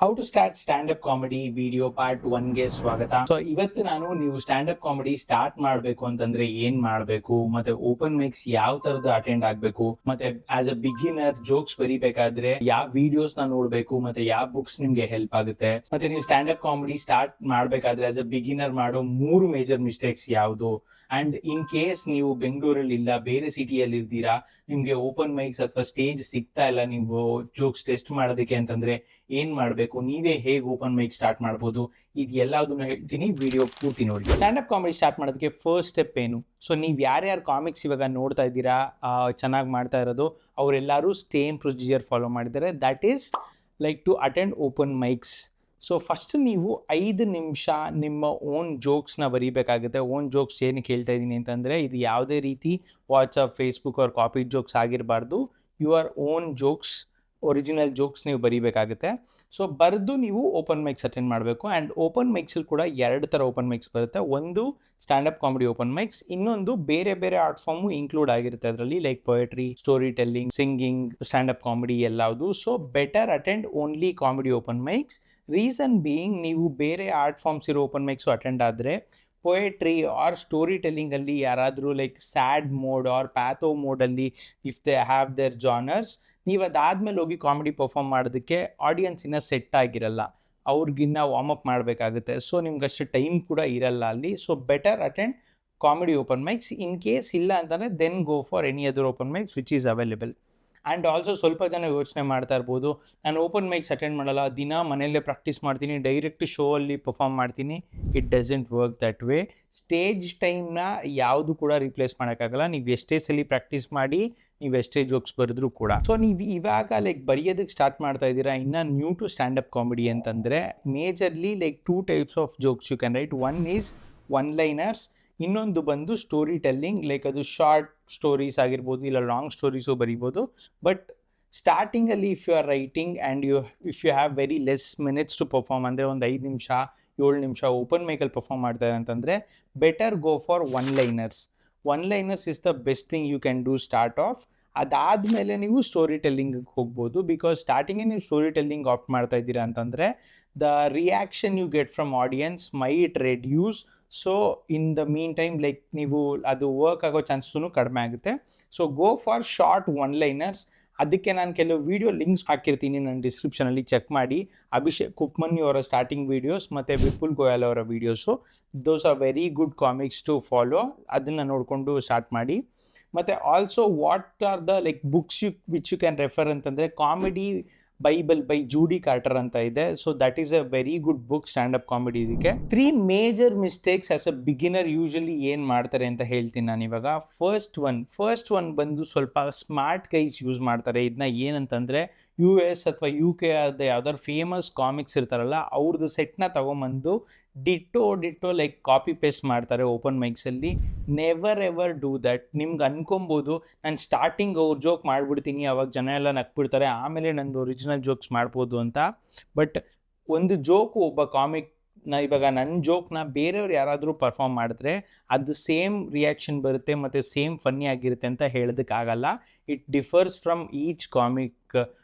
How to start stand up comedy video part 1ಗೆ ಸ್ವಾಗತ. So ಇವತ್ತು ನೀವು ಸ್ಟ್ಯಾಂಡ್ ಅಪ್ ಕಾಮಿಡಿ ಸ್ಟಾರ್ಟ್ ಮಾಡ್ಬೇಕು ಅಂತಂದ್ರೆ ಏನ್ ಮಾಡ್ಬೇಕು, ಮತ್ತೆ ಓಪನ್ ಮೈಕ್ಸ್ ಯಾವ ತರದ ಅಟೆಂಡ್ ಆಗ್ಬೇಕು, ಮತ್ತೆ ಆಸ್ ಅ ಬಿಗಿನರ್ ಜೋಕ್ಸ್ ಬರಿಬೇಕಾದ್ರೆ ಯಾವ ವಿಡಿಯೋಸ್ ನೋಡ್ಬೇಕು, ಮತ್ತೆ ಯಾವ ಬುಕ್ಸ್ ನಿಮ್ಗೆ ಹೆಲ್ಪ್ ಆಗುತ್ತೆ, ಮತ್ತೆ ನೀವು ಸ್ಟ್ಯಾಂಡ್ ಅಪ್ ಕಾಮಿಡಿ ಸ್ಟಾರ್ಟ್ ಮಾಡ್ಬೇಕಾದ್ರೆ ಆಸ್ ಅ ಬಿಗಿನರ್ ಮಾಡೋ 3 ಮೇಜರ್ ಮಿಸ್ಟೇಕ್ಸ್ ಯಾವುದು, ಅಂಡ್ ಇನ್ ಕೇಸ್ ನೀವು ಬೆಂಗಳೂರಲ್ಲಿ ಇಲ್ಲ ಬೇರೆ ಸಿಟಿಯಲ್ಲಿ ಇರ್ತೀರಾ, ನಿಮ್ಗೆ ಓಪನ್ ಮೈಕ್ಸ್ ಅಥವಾ ಸ್ಟೇಜ್ ಸಿಗ್ತಾ ಇಲ್ಲ ನೀವು ಜೋಕ್ಸ್ ಟೆಸ್ಟ್ ಮಾಡೋದಕ್ಕೆ ಅಂತಂದ್ರೆ ಏನ್ ಮಾಡ್ಬೇಕು, ನೀವೇ ಹೇಗೆ ಓಪನ್ ಮೈಕ್ ಸ್ಟಾರ್ಟ್ ಮಾಡ್ಬೋದು, ಇದೆಲ್ಲದನ್ನ ಹೇಳ್ತೀನಿ. ವಿಡಿಯೋ ಪೂರ್ತಿ ನೋಡಿ. ಸ್ಟ್ಯಾಂಡ್ ಅಪ್ ಕಾಮಿಡಿ ಸ್ಟಾರ್ಟ್ ಮಾಡೋದಕ್ಕೆ ಫಸ್ಟ್ ಸ್ಟೆಪ್ ಏನು? ಸೊ ನೀವು ಯಾರ್ಯಾರು ಕಾಮಿಕ್ಸ್ ಇವಾಗ ನೋಡ್ತಾ ಇದ್ದೀರಾ ಚೆನ್ನಾಗಿ ಮಾಡ್ತಾ ಇರೋದು, ಅವರೆಲ್ಲರೂ ಸೇಮ್ ಪ್ರೊಸೀಜರ್ ಫಾಲೋ ಮಾಡಿದ್ದಾರೆ. That is like to attend open mics. So first ನೀವು 5 ನಿಮಿಷ ನಿಮ್ಮ ಓನ್ ಜೋಕ್ಸ್ನ ಬರೀಬೇಕಾಗುತ್ತೆ. ಓನ್ ಜೋಕ್ಸ್ ಏನಕ್ಕೆ ಹೇಳ್ತಾ ಇದ್ದೀನಿ ಅಂತಂದರೆ, ಇದು ಯಾವುದೇ ರೀತಿ ವಾಟ್ಸಪ್, ಫೇಸ್ಬುಕ್ ಅವ್ರ ಕಾಪಿ ಜೋಕ್ಸ್ ಆಗಿರಬಾರ್ದು. Your own jokes, original jokes ನೀವು ಬರೀಬೇಕಾಗುತ್ತೆ. ಸೊ ಬರೆದು ನೀವು ಓಪನ್ ಮೈಕ್ಸ್ ಅಟೆಂಡ್ ಮಾಡಬೇಕು. ಆ್ಯಂಡ್ ಓಪನ್ ಮೈಕ್ಸಲ್ಲಿ ಕೂಡ 2 ಥರ ಓಪನ್ ಮೈಕ್ಸ್ ಬರುತ್ತೆ. ಒಂದು ಸ್ಟ್ಯಾಂಡಪ್ ಕಾಮಿಡಿ ಓಪನ್ ಮೈಕ್ಸ್, ಇನ್ನೊಂದು ಬೇರೆ ಬೇರೆ ಆರ್ಟ್ ಫಾರ್ಮು ಇನ್ಕ್ಲೂಡ್ ಆಗಿರುತ್ತೆ ಅದರಲ್ಲಿ, like poetry, story telling, singing, stand up comedy ಎಲ್ಲವುದು. So better attend only comedy open mics. Reason being, ನೀವು ಬೇರೆ ಆರ್ಟ್ ಫಾರ್ಮ್ಸ್ ಇರೋ ಓಪನ್ ಮೈಕ್ಸು ಅಟೆಂಡ್ ಆದರೆ ಪೊಯೆಟ್ರಿ ಆರ್ ಸ್ಟೋರಿ ಟೆಲ್ಲಿಂಗಲ್ಲಿ ಯಾರಾದರೂ like sad mode or pathos ಮೋಡಲ್ಲಿ if they have their genres, ನೀವು ಅದಾದಮೇಲೆ ಹೋಗಿ ಕಾಮಿಡಿ ಪರ್ಫಾರ್ಮ್ ಮಾಡೋದಕ್ಕೆ ಆಡಿಯನ್ಸ್ ಇನ್ನೂ ಸೆಟ್ ಆಗಿರಲ್ಲ, ಅವ್ರಿಗಿನ್ನ ವಾರ್ಮ್ ಅಪ್ ಮಾಡಬೇಕಾಗುತ್ತೆ. ಸೊ ನಿಮ್ಗೆ ಅಷ್ಟು ಟೈಮ್ ಕೂಡ ಇರಲ್ಲ ಅಲ್ಲಿ. So better attend comedy open mics. In case ಇಲ್ಲ ಅಂತಂದರೆ then go for any other open mics which is available. And also ಸ್ವಲ್ಪ ಜನ ಯೋಚನೆ ಮಾಡ್ತಾ ಇರ್ಬೋದು, ನಾನು ಓಪನ್ ಮೈಕ್ಸ್ ಅಟೆಂಡ್ ಮಾಡಲ್ಲ, ದಿನ ಮನೆಯಲ್ಲೇ ಪ್ರಾಕ್ಟೀಸ್ ಮಾಡ್ತೀನಿ, ಡೈರೆಕ್ಟ್ ಶೋ ಅಲ್ಲಿ ಪರ್ಫಾರ್ಮ್ ಮಾಡ್ತೀನಿ. It doesn't work that way. Stage ಟೈಮ್ನ ಯಾವುದು ಕೂಡ ರಿಪ್ಲೇಸ್ ಮಾಡೋಕ್ಕಾಗಲ್ಲ. ನೀವು ಎಷ್ಟೇ ಸಲ ಪ್ರಾಕ್ಟೀಸ್ ಮಾಡಿ, ನೀವು ಎಷ್ಟೇ ಜೋಕ್ಸ್ ಬರೆದ್ರೂ ಕೂಡ. ಸೊ ನೀವು ಇವಾಗ ಲೈಕ್ ಬರೆಯೋದಕ್ಕೆ ಸ್ಟಾರ್ಟ್ ಮಾಡ್ತಾ ಇದ್ದೀರಾ, ಇನ್ನು ನ್ಯೂ ಟು ಸ್ಟ್ಯಾಂಡಪ್ ಕಾಮಿಡಿ ಅಂತಂದರೆ majorly like 2 types of jokes you can write. One is one liners, ಇನ್ನೊಂದು ಬಂದು ಸ್ಟೋರಿ ಟೆಲ್ಲಿಂಗ್, ಲೈಕ್ ಅದು ಶಾರ್ಟ್ ಸ್ಟೋರೀಸ್ ಆಗಿರ್ಬೋದು, ಇಲ್ಲ ಲಾಂಗ್ ಸ್ಟೋರೀಸು ಬರೀಬೋದು. ಬಟ್ ಸ್ಟಾರ್ಟಿಂಗಲ್ಲಿ if you are writing and if you have very less minutes to perform, ಅಂದರೆ ಒಂದು 5 ನಿಮಿಷ 7 ನಿಮಿಷ ಓಪನ್ ಮೈಕಲ್ಲಿ ಪರ್ಫಾರ್ಮ್ ಮಾಡ್ತಾರೆ ಅಂತಂದರೆ better go for one liners. One liners is the best thing you can do start off. ಅದಾದಮೇಲೆ ನೀವು story ಟೆಲ್ಲಿಂಗಿಗೆ ಹೋಗ್ಬೋದು. Because ಸ್ಟಾರ್ಟಿಂಗೇ ನೀವು ಸ್ಟೋರಿ ಟೆಲ್ಲಿಂಗ್ ಆಪ್ಟ್ ಮಾಡ್ತಾ ಇದ್ದೀರಾ ಅಂತಂದರೆ the reaction you get from audience might reduce. So in the mean time like ನೀವು ಅದು work ಆಗೋ ಚಾನ್ಸಸ್ಸೂ ಕಡಿಮೆ ಆಗುತ್ತೆ. So go for short one liners. ಅದಕ್ಕೆ ನಾನು ಕೆಲವು ವೀಡಿಯೋ ಲಿಂಕ್ಸ್ ಹಾಕಿರ್ತೀನಿ ನನ್ನ ಡಿಸ್ಕ್ರಿಪ್ಷನಲ್ಲಿ, ಚೆಕ್ ಮಾಡಿ. ಅಭಿಷೇಕ್ ಕುಕ್ಮನಿ ಅವರ ಸ್ಟಾರ್ಟಿಂಗ್ ವೀಡಿಯೋಸ್ ಮತ್ತು ವಿಪುಲ್ ಗೋಯಲ್ ಅವರ videos, those are very good comics to follow. ಅದನ್ನು ನೋಡಿಕೊಂಡು ಸ್ಟಾರ್ಟ್ ಮಾಡಿ. ಮತ್ತು also what are the like books which you can refer ಅಂತಂದರೆ, comedy bible by Judy Carter ಅಂತ ಇದೆ. So that is a very good book stand up comedy. ಇದಕ್ಕೆ 3 major mistakes as a beginner usually ಏನು ಮಾಡ್ತಾರೆ ಅಂತ ಹೇಳ್ತೀನಿ ನಾನು ಇವಾಗ. ಫಸ್ಟ್ ಒನ್ ಬಂದು ಸ್ವಲ್ಪ ಸ್ಮಾರ್ಟ್ ಗೈಸ್ ಯೂಸ್ ಮಾಡ್ತಾರೆ ಇದನ್ನ. ಏನಂತಂದರೆ US ಅಥವಾ UK ಆದ ಯಾವ್ದಾದ್ರು ಫೇಮಸ್ ಕಾಮಿಕ್ಸ್ ಇರ್ತಾರಲ್ಲ, ಅವ್ರದ್ದು ಸೆಟ್ನ ತೊಗೊಂಬಂದು ಡಿಟ್ಟೋ ಲೈಕ್ ಕಾಪಿ ಪೇಸ್ಟ್ ಮಾಡ್ತಾರೆ ಓಪನ್ ಮೈಕ್ಸಲ್ಲಿ. Never ever do that. ನಿಮ್ಗೆ ಅನ್ಕೊಬೋದು ನಾನು ಸ್ಟಾರ್ಟಿಂಗ್ ಅವ್ರ ಜೋಕ್ ಮಾಡಿಬಿಡ್ತೀನಿ, ಅವಾಗ ಜನ ಎಲ್ಲ ನಕ್ಬಿಡ್ತಾರೆ, ಆಮೇಲೆ ನಂದು ಒರಿಜಿನಲ್ ಜೋಕ್ಸ್ ಮಾಡ್ಬೋದು ಅಂತ. ಬಟ್ ಒಂದು ಜೋಕು ಒಬ್ಬ ಇವಾಗ ನನ್ನ ಜೋಕ್ನ ಬೇರೆಯವ್ರು ಯಾರಾದರೂ ಪರ್ಫಾರ್ಮ್ ಮಾಡಿದ್ರೆ ಅದು ಸೇಮ್ ರಿಯಾಕ್ಷನ್ ಬರುತ್ತೆ ಮತ್ತು ಸೇಮ್ ಫನ್ನಿ ಆಗಿರುತ್ತೆ ಅಂತ ಹೇಳೋದಕ್ಕಾಗಲ್ಲ. It differs from each comic.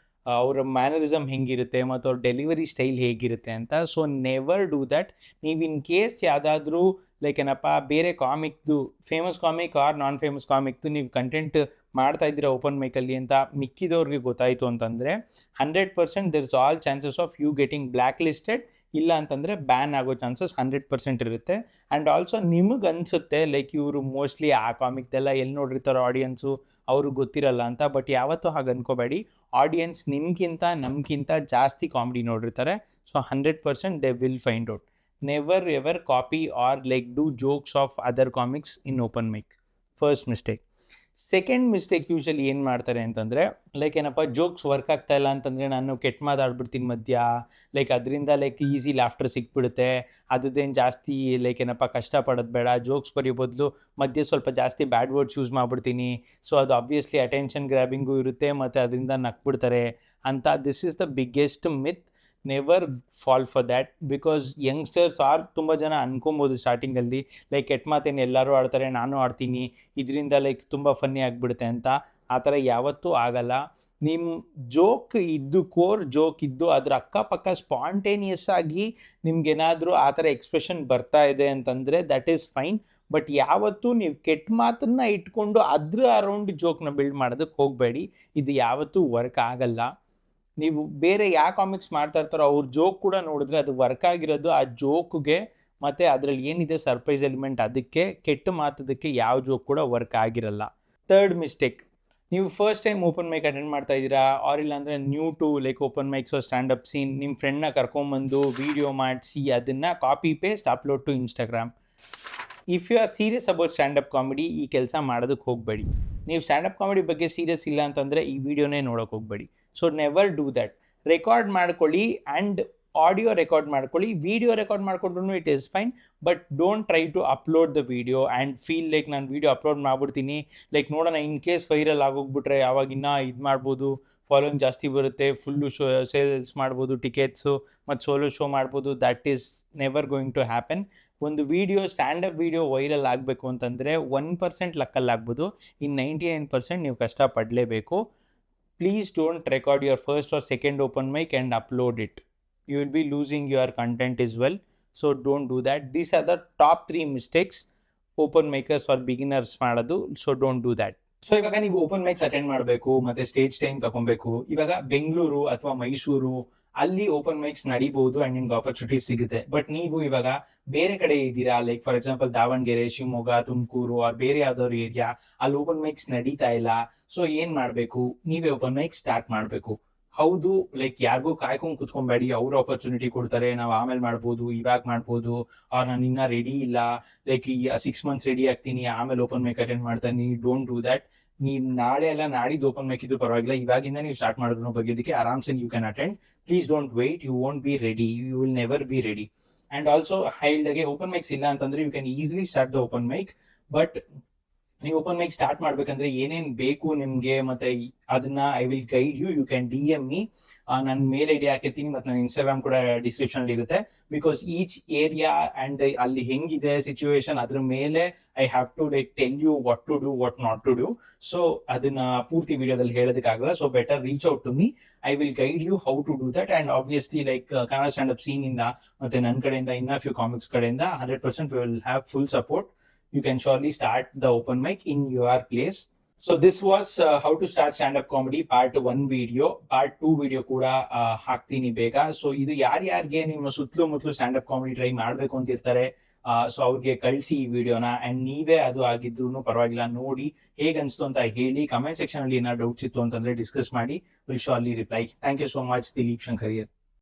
ಅವರ ಮ್ಯಾನರಿಸಮ್ ಹೆಂಗಿರುತ್ತೆ ಮತ್ತು ಅವ್ರ ಡೆಲಿವರಿ ಸ್ಟೈಲ್ ಹೇಗಿರುತ್ತೆ ಅಂತ. So never do that. ನೀವು ಇನ್ ಕೇಸ್ ಯಾವುದಾದ್ರೂ ಲೈಕ್ ಏನಪ್ಪ ಬೇರೆ ಕಾಮಿಕ್ದು, famous comic or non famous ಕಾಮಿಕ್ದು ನೀವು ಕಂಟೆಂಟ್ ಮಾಡ್ತಾ ಇದ್ದೀರಾ ಓಪನ್ ಮೈಕಲ್ಲಿ ಅಂತ ಮಿಕ್ಕಿದವ್ರಿಗೆ ಗೊತ್ತಾಯಿತು ಅಂತಂದರೆ 100% there is all chances of you getting blacklisted, ಇಲ್ಲ ಅಂತಂದರೆ ಬ್ಯಾನ್ ಆಗೋ ಚಾನ್ಸಸ್ 100% ಇರುತ್ತೆ. ಆ್ಯಂಡ್ ಆಲ್ಸೋ ನಿಮಗೆ ಅನಿಸುತ್ತೆ ಲೈಕ್ ಇವರು ಮೋಸ್ಟ್ಲಿ ಆ ಕಾಮಿಕ್ದೆಲ್ಲ ಎಲ್ಲಿ ನೋಡಿರ್ತಾರೋ ಆಡಿಯನ್ಸು, ಅವ್ರಿಗೆ ಗೊತ್ತಿರಲ್ಲ ಅಂತ. ಬಟ್ ಯಾವತ್ತೂ ಹಾಗೆ ಅನ್ಕೋಬೇಡಿ. ಆಡಿಯನ್ಸ್ ನಿಮಗಿಂತ ನಮಗಿಂತ ಜಾಸ್ತಿ ಕಾಮಿಡಿ ನೋಡಿರ್ತಾರೆ. So 100% they will find out. Never ever copy or like do jokes of other comics in open mic. First mistake. Second mistake usually ಏನು ಮಾಡ್ತಾರೆ ಅಂತಂದರೆ, ಲೈಕ್ ಏನಪ್ಪ ಜೋಕ್ಸ್ ವರ್ಕ್ ಆಗ್ತಾ ಇಲ್ಲ ಅಂತಂದರೆ ನಾನು ಕೆಟ್ಟ ಮಾತಾಡ್ಬಿಡ್ತೀನಿ ಮಧ್ಯ, ಲೈಕ್ ಅದರಿಂದ ಲೈಕ್ ಈಸಿ ಲಾಫ್ಟರ್ ಸಿಕ್ಬಿಡುತ್ತೆ, ಅದೇನು ಜಾಸ್ತಿ ಲೈಕ್ ಏನಪ್ಪ ಕಷ್ಟಪಡೋದು ಬೇಡ, ಜೋಕ್ಸ್ ಬರೆಯೋ ಬದಲು ಮಧ್ಯೆ ಸ್ವಲ್ಪ ಜಾಸ್ತಿ ಬ್ಯಾಡ್ ವರ್ಡ್ಸ್ ಯೂಸ್ ಮಾಡಿಬಿಡ್ತೀನಿ, ಸೊ ಅದು ಆಬ್ವಿಯಸ್ಲಿ ಅಟೆನ್ಷನ್ ಗ್ರ್ಯಾಬಿಂಗು ಇರುತ್ತೆ ಮತ್ತು ಅದರಿಂದ ನಕ್ಬಿಡ್ತಾರೆ ಅಂತ. This is the biggest myth. Never fall for that. Because youngsters ತುಂಬ ಜನ ಅನ್ಕೊಬೋದು ಸ್ಟಾರ್ಟಿಂಗಲ್ಲಿ ಲೈಕ್ ಕೆಟ್ಟ ಮಾತೇನು ಎಲ್ಲರೂ ಆಡ್ತಾರೆ, ನಾನು ಆಡ್ತೀನಿ, ಇದರಿಂದ ಲೈಕ್ ತುಂಬ ಫನ್ನಿ ಆಗಿಬಿಡುತ್ತೆ ಅಂತ. ಆ ಥರ ಯಾವತ್ತೂ ಆಗಲ್ಲ. ನಿಮ್ಮ ಜೋಕ್ ಇದ್ದು, ಕೋರ್ ಜೋಕ್ ಇದ್ದು, ಅದ್ರ ಅಕ್ಕಪಕ್ಕ ಸ್ಪಾಂಟೇನಿಯಸ್ ಆಗಿ ನಿಮ್ಗೇನಾದರೂ ಆ ಥರ ಎಕ್ಸ್ಪ್ರೆಷನ್ ಬರ್ತಾ ಇದೆ ಅಂತಂದರೆ ದಟ್ ಈಸ್ ಫೈನ್. ಬಟ್ ಯಾವತ್ತೂ ನೀವು ಕೆಟ್ಟ ಮಾತನ್ನ ಇಟ್ಕೊಂಡು ಅದ್ರ ಅರೌಂಡ್ ಜೋಕ್ನ ಬಿಲ್ಡ್ ಮಾಡೋದಕ್ಕೆ ಹೋಗಬೇಡಿ. ಇದು ಯಾವತ್ತೂ ವರ್ಕ್ ಆಗಲ್ಲ. ನೀವು ಬೇರೆ ಯಾವ ಕಾಮಿಕ್ಸ್ ಮಾಡ್ತಾ ಇರ್ತಾರೋ ಅವ್ರ ಜೋಕ್ ಕೂಡ ನೋಡಿದ್ರೆ ಅದು ವರ್ಕ್ ಆಗಿರೋದು ಆ ಜೋಕ್ಗೆ, ಮತ್ತು ಅದರಲ್ಲಿ ಏನಿದೆ ಸರ್ಪ್ರೈಸ್ ಎಲಿಮೆಂಟ್ ಅದಕ್ಕೆ. ಕೆಟ್ಟ ಮಾತದಕ್ಕೆ ಯಾವ ಜೋಕ್ ಕೂಡ ವರ್ಕ್ ಆಗಿರಲ್ಲ. ಥರ್ಡ್ ಮಿಸ್ಟೇಕ್, ನೀವು first time open mic attend ಮಾಡ್ತಾ ಇದ್ದೀರಾ, ಆರ್ ಇಲ್ಲ ಅಂದರೆ new to like open mics stand up scene, ನಿಮ್ಮ ಫ್ರೆಂಡ್ನ ಕರ್ಕೊಂಬಂದು ವೀಡಿಯೋ ಮಾಡಿಸಿ ಅದನ್ನು copy paste upload to Instagram. If you are serious about stand up comedy ಈ ಕೆಲಸ ಮಾಡೋದಕ್ಕೆ ಹೋಗಬೇಡಿ. ನೀವು ಸ್ಟ್ಯಾಂಡಪ್ ಕಾಮಿಡಿ ಬಗ್ಗೆ ಸೀರಿಯಸ್ ಇಲ್ಲ ಅಂತಂದರೆ ಈ ವಿಡಿಯೋನೇ ನೋಡೋಕೆ ಹೋಗಬೇಡಿ. So never do that. Record ಮಾಡ್ಕೊಳ್ಳಿ ಆ್ಯಂಡ್ ಆಡಿಯೋ ರೆಕಾರ್ಡ್ ಮಾಡ್ಕೊಳ್ಳಿ. ವಿಡಿಯೋ ರೆಕಾರ್ಡ್ ಮಾಡ್ಕೊಂಡ್ರು it is fine, but don't try to upload the video and feel like ನಾನು ವಿಡಿಯೋ ಅಪ್ಲೋಡ್ ಮಾಡ್ಬಿಡ್ತೀನಿ, ಲೈಕ್ ನೋಡೋಣ ಇನ್ ಕೇಸ್ ವೈರಲ್ ಆಗೋಗ್ಬಿಟ್ರೆ ಅವಾಗಿನ್ನ ಇದು ಮಾಡ್ಬೋದು, ಫಾಲೋಯಿಂಗ್ ಜಾಸ್ತಿ ಬರುತ್ತೆ, ಫುಲ್ಲು ಶೋ ಸೇಲ್ಸ್ ಮಾಡ್ಬೋದು, ಟಿಕೆಟ್ಸು ಮತ್ತು ಸೋಲೋ ಶೋ ಮಾಡ್ಬೋದು. That is never going to happen. ಒಂದು ವಿಡಿಯೋ ಸ್ಟ್ಯಾಂಡಪ್ ವಿಡಿಯೋ ವೈರಲ್ ಆಗಬೇಕು ಅಂತಂದರೆ 1% ಲಕ್ಕಲ್ಲಾಗ್ಬೋದು, ಇನ್ನು 99% ನೀವು ಕಷ್ಟಪಡಲೇಬೇಕು. Please don't record your first or second open mic and upload it. You will be losing your content as well. So don't do that. These are the top 3 mistakes open makers or beginners ಮಾಡೋದು. So don't do that. So ಇವಾಗ ನೀವು open mics attend ಮಾಡಬೇಕು, ಮತ್ತೆ stage time ತಗೊಬೇಕು. ಇವಾಗ ಬೆಂಗಳೂರು ಅಥವಾ ಮೈಸೂರು ಅಲ್ಲಿ open mics ನಡಿಬಹುದು ಅಂಡ್ ನಿಮ್ಗೆ ಆಪರ್ಚುನಿಟೀಸ್ ಸಿಗುತ್ತೆ. ಬಟ್ ನೀವು ಇವಾಗ ಬೇರೆ ಕಡೆ ಇದ್ದೀರಾ, like for example Davanagere, Shivamogga, Tumakuru or ಬೇರೆ ಯಾವ್ದಾದ್ರು ಏರಿಯಾ, ಅಲ್ಲಿ ಓಪನ್ ಮೈಕ್ಸ್ ನಡೀತಾ ಇಲ್ಲ. ಸೊ ಏನ್ ಮಾಡ್ಬೇಕು, ನೀವೇ ಓಪನ್ ಮೈಕ್ ಸ್ಟಾರ್ಟ್ ಮಾಡ್ಬೇಕು. ಹೌದು, ಲೈಕ್ ಯಾರಿಗೂ ಕಾಯ್ಕೊಂಡು ಕುತ್ಕೊಂಬೇಡಿ, ಅವ್ರು ಆಪರ್ಚುನಿಟಿ ಕೊಡ್ತಾರೆ, ನಾವು ಆಮೇಲೆ ಮಾಡ್ಬೋದು, ಇವಾಗ ಮಾಡ್ಬೋದು, ಅವ್ರು ನಾನು ಇನ್ನೂ ರೆಡಿ ಇಲ್ಲ, ಲೈಕ್ ಈ 6 months ರೆಡಿ ಆಗ್ತೀನಿ ಆಮೇಲೆ ಓಪನ್ ಮೈಕ್ ಅಟೆಂಡ್ ಮಾಡ್ತೀನಿ. Don't do that. ನೀವು ನಾಳೆ ಎಲ್ಲ ನಾಡಿದ್ದು ಓಪನ್ ಮೈಕ್ ಇದ್ದು ಪರವಾಗಿಲ್ಲ, ಇವಾಗಿಂದ ನೀವು ಸ್ಟಾರ್ಟ್ ಮಾಡೋದ್ರ ಬಗ್ಗೆದಕ್ಕೆ ಆರಾಮ್ಸೆ you can attend. Please don't wait, you won't be ready, you will never be ready. And also ಹೇಳಿದಾಗೆ ಓಪನ್ ಮೈಕ್ಸ್ ಇಲ್ಲ ಅಂತಂದ್ರೆ you can easily start the open mic. But ನೀವು ಓಪನ್ ಮೈಕ್ ಸ್ಟಾರ್ಟ್ ಮಾಡ್ಬೇಕಂದ್ರೆ ಏನೇನ್ ಬೇಕು ನಿಮ್ಗೆ, ಮತ್ತೆ ಅದನ್ನ I will guide you. You can DM me, ನನ್ನ ಮೇಲ್ ID ಹಾಕಿರ್ತೀನಿ, ಮತ್ತೆ ನನ್ನ ಇನ್ಸ್ಟಾಗ್ರಾಮ್ ಕೂಡ ಡಿಸ್ಕ್ರಿಪ್ಷನ್ ಅಲ್ಲಿ ಇರುತ್ತೆ. ಬಿಕಾಸ್ ಈಚ್ ಏರಿಯಾ ಅಂಡ್ ಅಲ್ಲಿ ಹೆಂಗಿದೆ ಸಿಚುವೇಶನ್ ಅದ್ರ ಮೇಲೆ I have to like tell you what to do, what not to do. So ಅದನ್ನ ಪೂರ್ತಿ ವಿಡಿಯೋದಲ್ಲಿ ಹೇಳೋದಕ್ಕಾಗಲ್ಲ. So better reach out to me, I will guide you how to do that. And obviously like Kannada stand up scene ಇಂದ ಮತ್ತೆ ನನ್ನ ಕಡೆಯಿಂದ ಇನ್ನ few comics ಕಡೆಯಿಂದ 100% we will have full support. You can surely start the open mic in your place. So this was how to start stand-up comedy part 1 video. Part 2 video ಕೂಡ ಹಾಕ್ತೀನಿ ಬೇಗ. So ಇದು ಯಾರ್ಯಾರಿಗೆ ನಿಮ್ಮ ಸುತ್ತಲೂ ಮುತ್ತಲು ಸ್ಟ್ಯಾಂಡಪ್ ಕಾಮಿಡಿ ಟ್ರೈ ಮಾಡಬೇಕು ಅಂತ ಇರ್ತಾರೆ, ಸೊ ಅವ್ರಿಗೆ ಕಳಿಸಿ ಈ ವಿಡಿಯೋನ. ಅಂಡ್ ನೀವೇ ಅದು ಆಗಿದ್ರು ಪರವಾಗಿಲ್ಲ, ನೋಡಿ ಹೇಗನ್ಸ್ತು ಅಂತ ಹೇಳಿ. ಕಮೆಂಟ್ ಸೆಕ್ಷನ್ ಅಲ್ಲಿ ಏನಾದ್ರು ಡೌಟ್ಸ್ ಇತ್ತು ಅಂತಂದ್ರೆ ಡಿಸ್ಕಸ್ ಮಾಡಿ, will surely reply. Thank you so much, Dilip ಶಂಕರಿಯರ್.